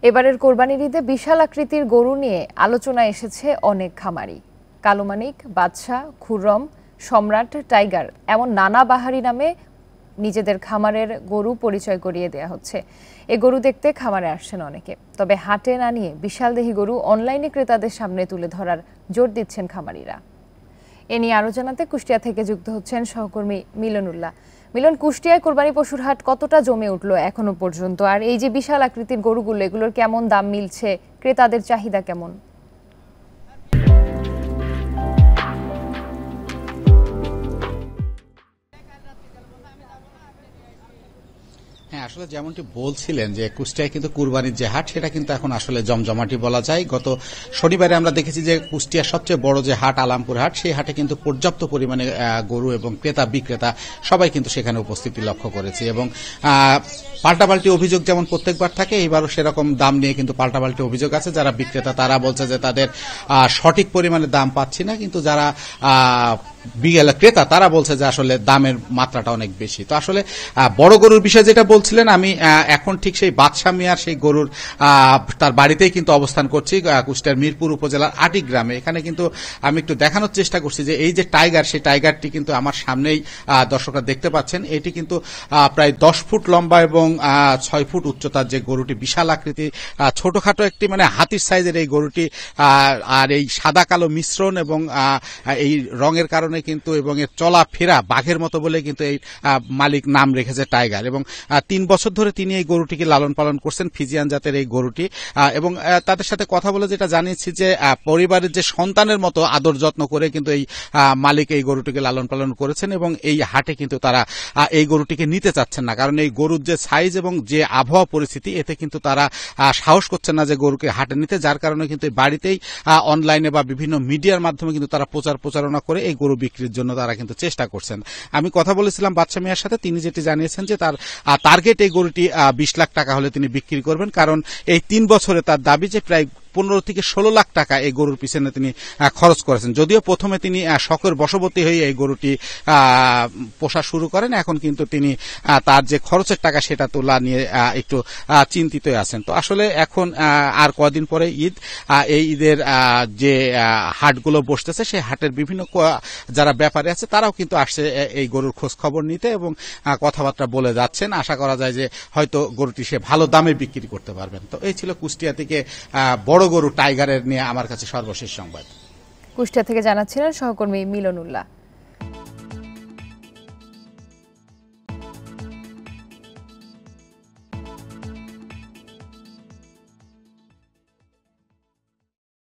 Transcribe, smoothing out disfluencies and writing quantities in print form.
এবারের কোরবানির ঈদে বিশাল আকৃতির গরু নিয়ে আলোচনায় এসেছে অনেক খামারি। কালোমানিক, বাদশা, খুররম, সম্রাট, টাইগার এমন নানা বাহারি নামে নিজেদের খামারের গরু পরিচয় করিয়ে দেয়া হচ্ছে। এ গরু দেখতে খামারে আসছেন অনেকে, তবে হাটে না নিয়ে বিশালদেহী গরু অনলাইনে ক্রেতাদের সামনে তুলে ধরার জোর দিচ্ছেন খামারিরা। এ নিয়ে আরো জানাতে কুষ্টিয়া থেকে যুক্ত হচ্ছেন সহকর্মী মিলনুল্লাহ। মিলন, কুষ্টিয়ায় কোরবানি পশুর হাট কতটা জমে উঠলো এখনো পর্যন্ত, আর এই যে বিশাল আকৃতির গরুগুলো, এগুলোর কেমন দাম মিলছে, ক্রেতাদের চাহিদা কেমন? হ্যাঁ, আসলে যেমনটি বলছিলেন যে কুষ্টিয়ায় কিন্তু কুরবানির যে হাট সেটা কিন্তু এখন আসলে জমজমাটি বলা যায়। গত শনিবারে আমরা দেখেছি যে কুষ্টিয়ার সবচেয়ে বড় যে হাট আলামপুর হাট, সেই হাটে কিন্তু পর্যাপ্ত পরিমাণে গরু এবং ক্রেতা বিক্রেতা সবাই কিন্তু সেখানে উপস্থিতি লক্ষ্য করেছে এবং পাল্টাপাল্টি অভিযোগ যেমন প্রত্যেকবার থাকে, এইবারও সেরকম দাম নিয়ে কিন্তু পাল্টাপাল্টি অভিযোগ আছে। যারা বিক্রেতা তারা বলছে যে তাদের সঠিক পরিমাণে দাম পাচ্ছি না, কিন্তু যারা ক্রেতা তারা বলছে যে আসলে দামের মাত্রাটা অনেক বেশি। তো আসলে বড় গরুর বিষয়ে যেটা বলছিলেন, আমি এখন ঠিক সেই বাদশা মিয়ার সেই গরুর তার বাড়িতেই কিন্তু অবস্থান করছি, কুষ্টিয়ার মিরপুর উপজেলার আটি গ্রামে। এখানে কিন্তু আমি একটু দেখানোর চেষ্টা করছি যে এই যে টাইগার, সেই টাইগারটি কিন্তু আমার সামনেই দর্শকরা দেখতে পাচ্ছেন। এটি কিন্তু প্রায় 10 ফুট লম্বা এবং 6 ফুট উচ্চতার যে গরুটি, বিশাল আকৃতি, ছোটখাটো একটি মানে হাতির সাইজের এই গরুটি। আর এই সাদা কালো মিশ্রণ এবং এই রঙের কারণে কিন্তু এবং এর চলাফেরা বাঘের মতো বলে কিন্তু এই মালিক নাম রেখেছে টাইগার। এবং 3 বছর ধরে তিনি এই গরুটিকে লালন পালন করছেন, ফিজিয়ান জাতের এই গরুটি। এবং তাদের সাথে কথা বলে যেটা জানিয়েছি যে পরিবারের যে সন্তানের মতো আদর যত্ন করে কিন্তু এই মালিক এই গরুটিকে লালন পালন করেছেন এবং এই হাটে কিন্তু তারা এই গরুটিকে নিতে চাচ্ছেন না, কারণ এই গরুর যে সাইজ এবং যে আবহাওয়া পরিস্থিতি, এতে কিন্তু তারা সাহস করছেন না যে গরুকে হাটে নিতে। যার কারণে কিন্তু বাড়িতেই অনলাইনে বা বিভিন্ন মিডিয়ার মাধ্যমে কিন্তু তারা প্রচারণা করে এই গরু বিক্রির জন্য তারা কিন্তু চেষ্টা করছেন। আমি কথা বলেছিলাম বাদশা মিয়ার সাথে, তিনি যেটি জানিয়েছেন যে তার টার্গেট এই গরুটি 20 লাখ টাকা হলে তিনি বিক্রি করবেন, কারণ এই 3 বছরে তার দাবি যে প্রায় 15 থেকে 16 লাখ টাকা এই গরুর পিছনে তিনি খরচ করেছেন। যদিও প্রথমে তিনি শখের বশবর্তী হয়ে এই গরুটি পোষা শুরু করেন, এখন কিন্তু তিনি তার যে খরচের টাকা সেটা তোলা নিয়ে একটু চিন্তিত আছেন। তো আসলে এখন আর কদিন পরে ঈদ, এই ঈদের যে হাটগুলো বসতেছে, সেই হাটের বিভিন্ন যারা ব্যাপারী আছে তারাও কিন্তু আসছে এই গরুর খোঁজ খবর নিতে এবং কথাবার্তা বলে যাচ্ছেন। আশা করা যায় যে হয়তো গরুটি সে ভালো দামে বিক্রি করতে পারবেন। তো এই ছিল কুষ্টিয়া থেকে বড় গরু টাইগারের নিয়ে আমার কাছে সর্বশেষ সংবাদ। কুষ্টিয়া থেকে জানাচ্ছিলেন সহকর্মী মিলনুল্লাহ।